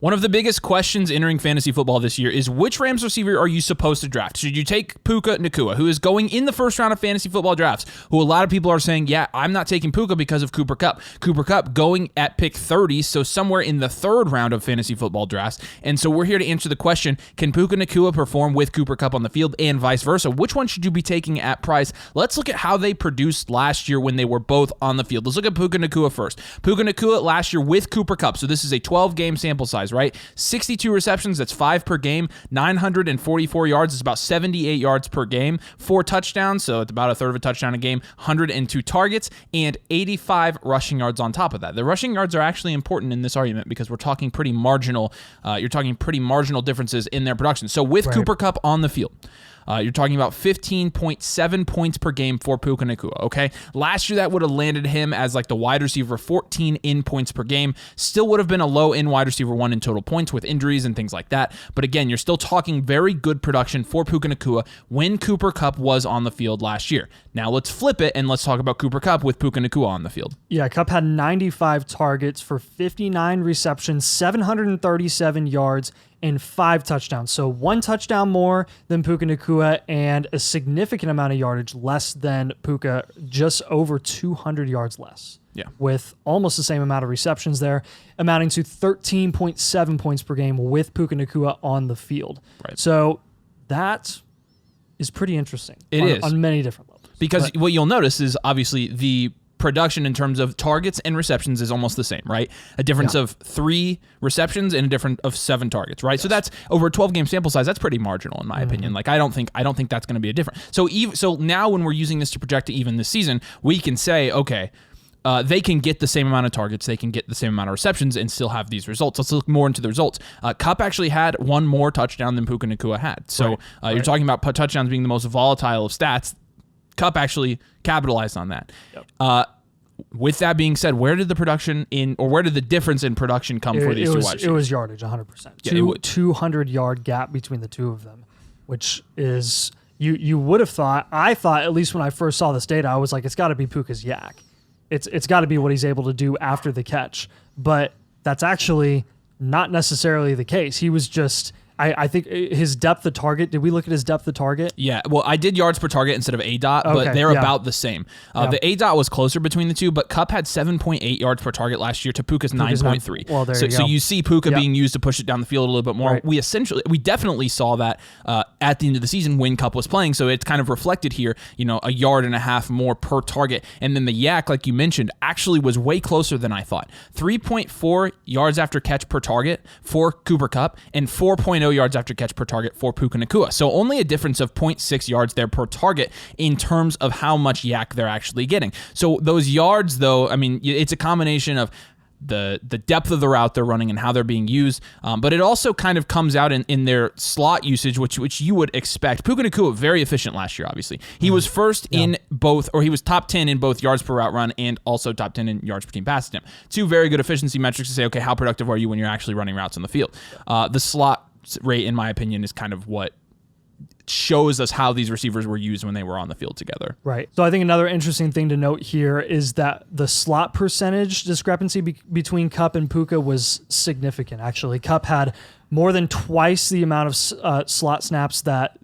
One of the biggest questions entering fantasy football this year is which Rams receiver are you supposed to draft? Should you take Puka Nacua, who is going in the first round of fantasy football drafts, who a lot of people are saying, yeah, I'm not taking Puka because of Cooper Kupp. Cooper Kupp going at pick 30, so somewhere in the third round of fantasy football drafts. And so we're here to answer the question, can Puka Nacua perform with Cooper Kupp on the field and vice versa? Which one should you be taking at price? Let's look at how they produced last year when they were both on the field. Let's look at Puka Nacua first. Puka Nacua last year with Cooper Kupp, so this is a 12-game sample size, right? 62 receptions, that's 5 per game, 944 yards, it's about 78 yards per game, 4 touchdowns, so it's about a third of a touchdown a game, 102 targets, and 85 rushing yards on top of that. The rushing yards are actually important in this argument because we're talking pretty marginal, differences in their production. So with Cooper Kupp on the field, you're talking about 15.7 points per game for Puka Nacua, okay? Last year, that would have landed him as like the wide receiver 14 in points per game. Still would have been a low-end wide receiver 1 in total points with injuries and things like that. But again, you're still talking very good production for Puka Nacua when Cooper Kupp was on the field last year. Now let's flip it and let's talk about Cooper Kupp with Puka Nacua on the field. Yeah, Kupp had 95 targets for 59 receptions, 737 yards, and 5 touchdowns. So 1 touchdown more than Puka Nacua and a significant amount of yardage less than Puka, just over 200 yards less. Yeah. With almost the same amount of receptions there, amounting to 13.7 points per game with Puka Nacua on the field. Right. So that is pretty interesting. It is. On many different levels. Because what you'll notice is obviously the production in terms of targets and receptions is almost the same, right? A difference of 3 receptions and a difference of 7 targets, right? Yes. So that's over a 12-game sample size. That's pretty marginal in my opinion. Like I don't think that's going to be a difference. So now when we're using this to project to even this season, we can say, okay, they can get the same amount of targets, they can get the same amount of receptions and still have these results. Let's look more into the results. Kupp actually had 1 more touchdown than Puka Nacua had. So you're talking about touchdowns being the most volatile of stats. Kupp actually capitalized on that. Yep. With that being said, where did the difference in production come for these two wide receivers? It was yardage, 100%. Yeah, 200-yard gap between the two of them, which is, you would have thought, I thought, at least when I first saw this data, I was like, it's got to be Puka's yak. It's got to be what he's able to do after the catch. But that's actually not necessarily the case. He was just... I think his depth of target, did we look at his depth of target? Yeah, well, I did yards per target instead of ADOT, but they're about the same. The ADOT was closer between the two, but Kupp had 7.8 yards per target last year to Puka's 9.3. Well, so you see Puka being used to push it down the field a little bit more. Right. We definitely saw that at the end of the season when Kupp was playing, so it's kind of reflected here, a yard and a half more per target. And then the yak, like you mentioned, actually was way closer than I thought. 3.4 yards after catch per target for Cooper Kupp and 4.0 yards after catch per target for Puka Nacua. So only a difference of 0.6 yards there per target in terms of how much yak they're actually getting. So those yards, though, I mean, it's a combination of the depth of the route they're running and how they're being used, but it also kind of comes out in their slot usage, which you would expect. Puka Nacua, very efficient last year, obviously. He was first in both, or he was top 10 in both yards per route run and also top 10 in yards per team pass attempt. 2 very good efficiency metrics to say, okay, how productive are you when you're actually running routes on the field? The slot rate, in my opinion, is kind of what shows us how these receivers were used when they were on the field together. Right. So I think another interesting thing to note here is that the slot percentage discrepancy between Kupp and Puka was significant, actually. Kupp had more than twice the amount of slot snaps that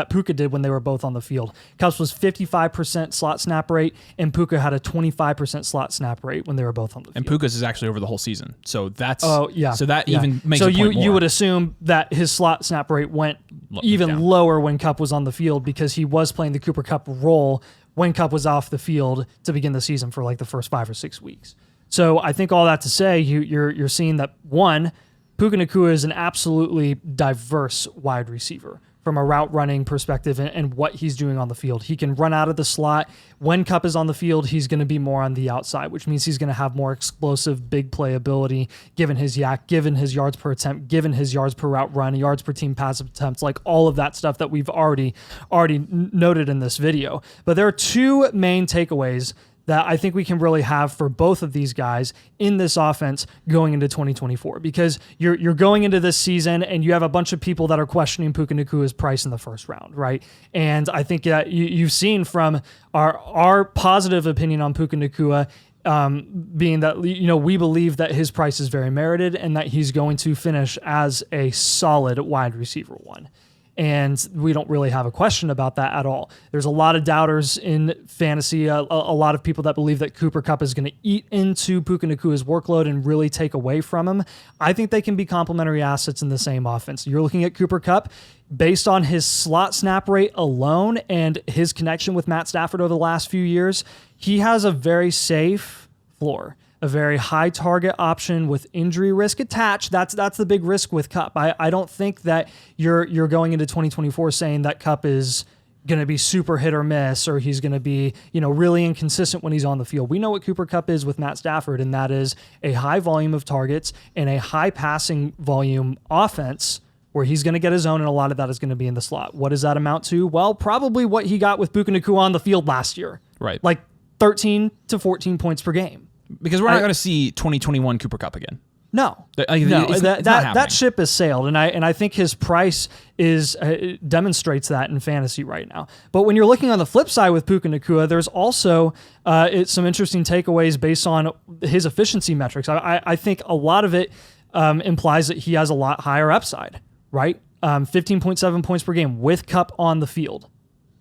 Puka did when they were both on the field. Kupp's was 55% slot snap rate, and Puka had a 25% slot snap rate when they were both on the field. And Puka's is actually over the whole season, so that's So that even makes so the point more. You would assume that his slot snap rate went even lower when Kupp was on the field because he was playing the Cooper Kupp role when Kupp was off the field to begin the season for like the first 5 or 6 weeks. So I think all that to say, you're seeing that one, Puka Nacua is an absolutely diverse wide receiver from a route running perspective and what he's doing on the field. He can run out of the slot. When Kupp is on the field, he's going to be more on the outside, which means he's going to have more explosive, big play ability, given his yak, given his yards per attempt, given his yards per route run, yards per team pass attempts, like all of that stuff that we've already noted in this video. But there are 2 main takeaways that I think we can really have for both of these guys in this offense going into 2024, because you're going into this season and you have a bunch of people that are questioning Puka Nacua's price in the first round, right? And I think that you've seen from our positive opinion on Puka Nacua being that, we believe that his price is very merited and that he's going to finish as a solid wide receiver one. And we don't really have a question about that at all. There's a lot of doubters in fantasy, a lot of people that believe that Cooper Kupp is going to eat into Puka Nakua's workload and really take away from him. I think they can be complementary assets in the same offense. You're looking at Cooper Kupp based on his slot snap rate alone and his connection with Matt Stafford over the last few years. He has a very safe floor, a very high target option with injury risk attached. That's the big risk with Kupp. I don't think that you're going into 2024 saying that Kupp is going to be super hit or miss, or he's going to be, really inconsistent when he's on the field. We know what Cooper Kupp is with Matt Stafford, and that is a high volume of targets and a high passing volume offense where he's going to get his own, and a lot of that is going to be in the slot. What does that amount to? Well, probably what he got with Puka Nacua on the field last year. Right. Like 13 to 14 points per game. Because we're not going to see 2021 Cooper Kupp again. No, it's that ship has sailed, and I think his price demonstrates that in fantasy right now. But when you're looking on the flip side with Puka Nacua, there's also some interesting takeaways based on his efficiency metrics. I think a lot of it implies that he has a lot higher upside, right? 15.7 points per game with Kupp on the field,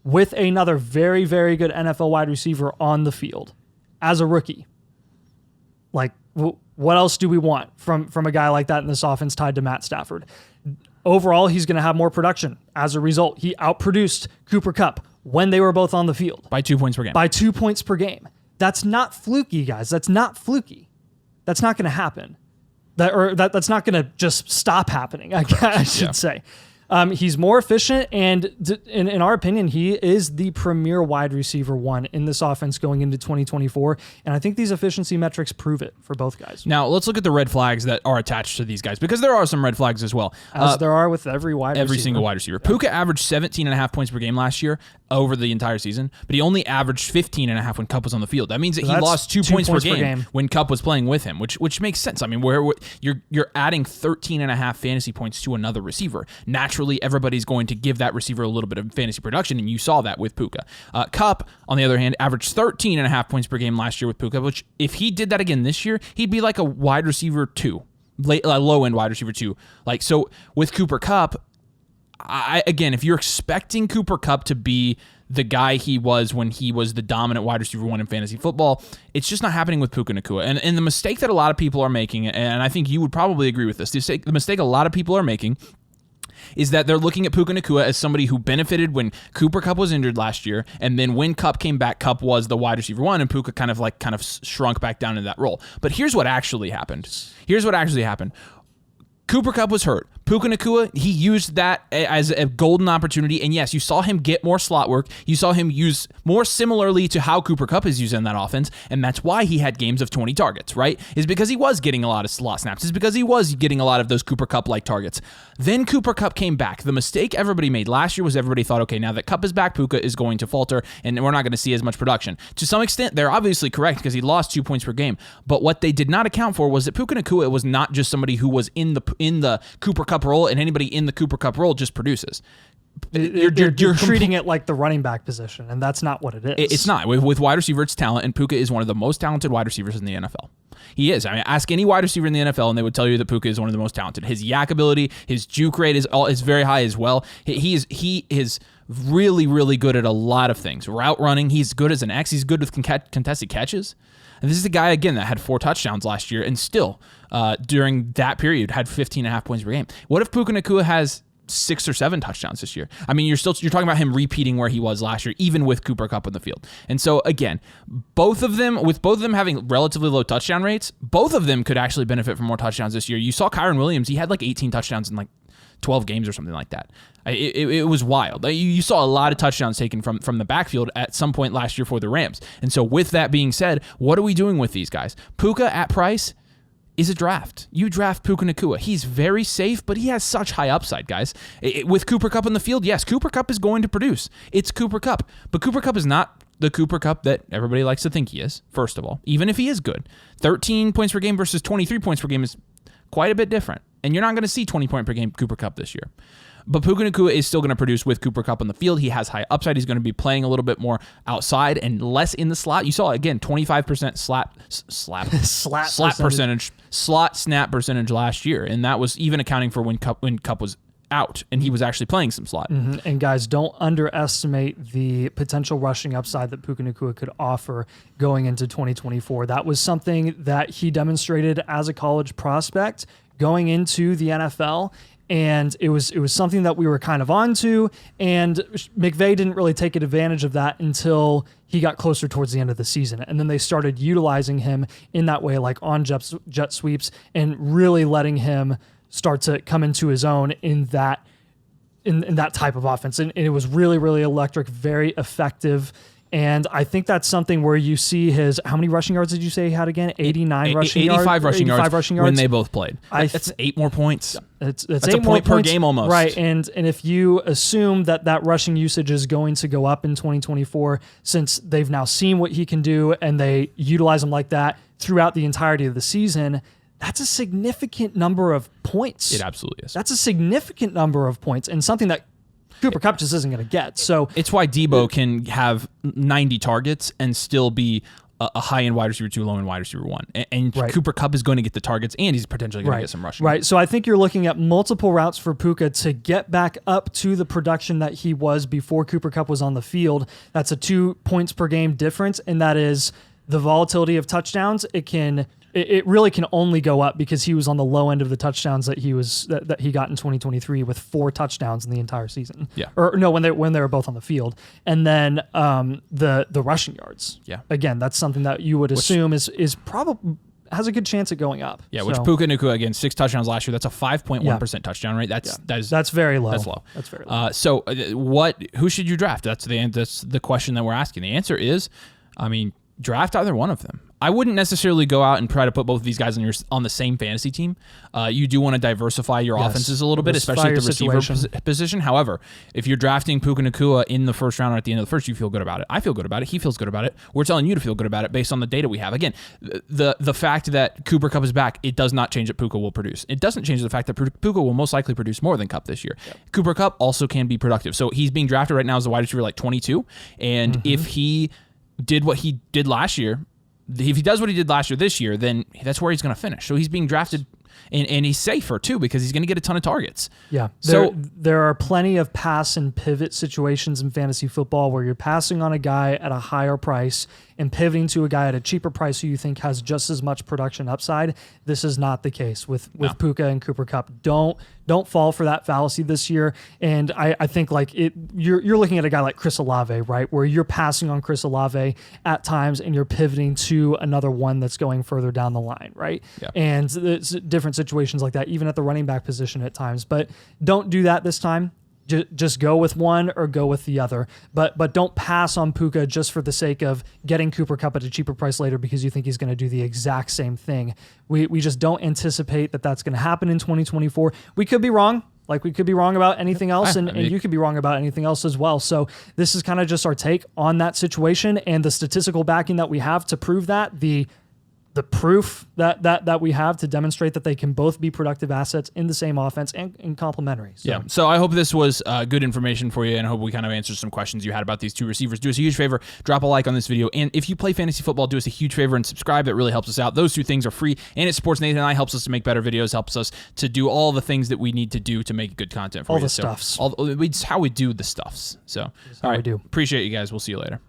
with another very, very good NFL wide receiver on the field as a rookie. Like, what else do we want from a guy like that in this offense tied to Matt Stafford? Overall, he's going to have more production. As a result, he outproduced Cooper Kupp when they were both on the field. By 2 points per game. By 2 points per game. That's not fluky, guys. That's not fluky. That's not going to happen. That's not going to just stop happening, I should say. He's more efficient, and in our opinion, he is the premier wide receiver one in this offense going into 2024. And I think these efficiency metrics prove it for both guys. Now, let's look at the red flags that are attached to these guys, because there are some red flags as well. As there are with every single wide receiver. Yeah. Puka averaged 17.5 points per game last year over the entire season, but he only averaged 15.5 when Kupp was on the field. That means that he lost 2 points per game when Kupp was playing with him, which makes sense. I mean, where you're adding 13.5 fantasy points to another receiver. Naturally, everybody's going to give that receiver a little bit of fantasy production, and you saw that with Puka. Kupp, on the other hand, averaged 13.5 points per game last year with Puka, which if he did that again this year, he'd be like a wide receiver 2, low-end wide receiver 2. Like, so with Cooper Kupp, again, if you're expecting Cooper Kupp to be the guy he was when he was the dominant wide receiver one in fantasy football, it's just not happening with Puka Nacua. And the mistake that a lot of people are making, and I think you would probably agree with this, the mistake a lot of people are making is that they're looking at Puka Nacua as somebody who benefited when Cooper Kupp was injured last year, and then when Kupp came back, Kupp was the wide receiver one, and Puka kind of shrunk back down into that role. But here's what actually happened. Cooper Kupp was hurt. Puka Nacua, he used that as a golden opportunity, and yes, you saw him get more slot work. You saw him use more similarly to how Cooper Kupp is used in that offense, and that's why he had games of 20 targets, right? Is because he was getting a lot of slot snaps. It's because he was getting a lot of those Cooper Kupp-like targets. Then Cooper Kupp came back. The mistake everybody made last year was everybody thought, okay, now that Kupp is back, Puka is going to falter, and we're not going to see as much production. To some extent, they're obviously correct because he lost 2 points per game, but what they did not account for was that Puka Nacua was not just somebody who was in the Cooper Kupp role, and anybody in the Cooper Kupp role just produces. You're treating it like the running back position, and that's not what it is. It's not. With wide receiver, it's talent, and Puka is one of the most talented wide receivers in the NFL. He is. I mean, ask any wide receiver in the NFL, and they would tell you that Puka is one of the most talented. His yak ability, his juke rate is very high as well. He is really, really good at a lot of things. Route running, he's good as an X. He's good with contested catches. And this is a guy, again, that had 4 touchdowns last year and still, during that period, had 15.5 points per game. What if Puka Nacua has 6 or 7 touchdowns this year? I mean, you're talking about him repeating where he was last year, even with Cooper Kupp on the field. And so, again, both of them having relatively low touchdown rates, both of them could actually benefit from more touchdowns this year. You saw Kyron Williams, he had like 18 touchdowns in like 12 games or something like that. It was wild. You saw a lot of touchdowns taken from the backfield at some point last year for the Rams. And so with that being said, what are we doing with these guys? Puka at price is a draft. You draft Puka Nacua. He's very safe, but he has such high upside, guys. With Cooper Kupp on the field, yes, Cooper Kupp is going to produce. It's Cooper Kupp. But Cooper Kupp is not the Cooper Kupp that everybody likes to think he is, first of all, even if he is good. 13 points per game versus 23 points per game is quite a bit different. And you're not going to see 20 point per game Cooper Kupp this year. But Puka Nacua is still going to produce with Cooper Kupp on the field. He has high upside. He's going to be playing a little bit more outside and less in the slot. You saw, again, 25% slot snap percentage last year, and that was even accounting for when Kupp was out and he was actually playing some slot. And guys, don't underestimate the potential rushing upside that Puka Nacua could offer going into 2024. That was something that he demonstrated as a college prospect going into the NFL. And it was something that we were kind of onto, and McVay didn't really take advantage of that until he got closer towards the end of the season. And then they started utilizing him in that way, like on jet sweeps, and really letting him start to come into his own in that type of offense. And it was really, really electric, very effective. And I think that's something where you see his, how many rushing yards did you say he had again? 89 rushing yards? 85 rushing yards when they both played. That's 8 more points. That's 8 a point per game almost. Right, and if you assume that rushing usage is going to go up in 2024, since they've now seen what he can do and they utilize him like that throughout the entirety of the season, that's a significant number of points. It absolutely is. That's a significant number of points, and something that Cooper Kupp just isn't going to get. So it's why Debo can have 90 targets and still be a high-end wide receiver 2, low-end wide receiver 1. And right. Cooper Kupp is going to get the targets, and he's potentially going to get some rushing. Right. So I think you're looking at multiple routes for Puka to get back up to the production that he was before Cooper Kupp was on the field. That's a 2 points per game difference, and that is the volatility of touchdowns. It really can only go up because he was on the low end of the touchdowns that he got in 2023 with 4 touchdowns in the entire season. Yeah. Or no, when they were both on the field. And then the rushing yards. Yeah. Again, that's something that you would assume is probably has a good chance at going up. Yeah, which Puka Nacua, again, 6 touchdowns last year. That's a 5.1% touchdown rate. That's very low. That's low. That's very low. So who should you draft? That's the question that we're asking. The answer is, draft either one of them. I wouldn't necessarily go out and try to put both of these guys on the same fantasy team. You do want to diversify your offenses a little bit, especially at the receiver position. However, if you're drafting Puka Nacua in the first round or at the end of the first, you feel good about it. I feel good about it. He feels good about it. We're telling you to feel good about it based on the data we have. Again, the fact that Cooper Kupp is back, it does not change that Puka will produce. It doesn't change the fact that Puka will most likely produce more than Kupp this year. Yep. Cooper Kupp also can be productive. So he's being drafted right now as a wide receiver 22, and if he did what he did last year, if he does what he did last year this year, then that's where he's going to finish. So he's being drafted, and he's safer too because he's going to get a ton of targets. Yeah. There are plenty of pass and pivot situations in fantasy football where you're passing on a guy at a higher price and pivoting to a guy at a cheaper price who you think has just as much production upside. This is not the case with Puka and Cooper Kupp. Don't fall for that fallacy this year. And I think you're looking at a guy like Chris Olave, right, where you're passing on Chris Olave at times and you're pivoting to another one that's going further down the line, right? Yeah. And it's different situations like that, even at the running back position at times. But don't do that this time. Just go with one or go with the other. But don't pass on Puka just for the sake of getting Cooper Kupp at a cheaper price later because you think he's going to do the exact same thing. We just don't anticipate that that's going to happen in 2024. We could be wrong. We could be wrong about anything else, and you could be wrong about anything else as well. So this is kind of just our take on that situation and the statistical backing that we have to prove that, the proof that we have to demonstrate that they can both be productive assets in the same offense and complementary. So. Yeah. So I hope this was good information for you, and I hope we kind of answered some questions you had about these two receivers. Do us a huge favor, drop a like on this video, and if you play fantasy football, do us a huge favor and subscribe. That really helps us out. Those 2 things are free, and it supports Nathan and I, helps us to make better videos, helps us to do all the things that we need to do to make good content for you. All the stuffs. It's how we do the stuffs. So, all right. We do. Appreciate you guys. We'll see you later.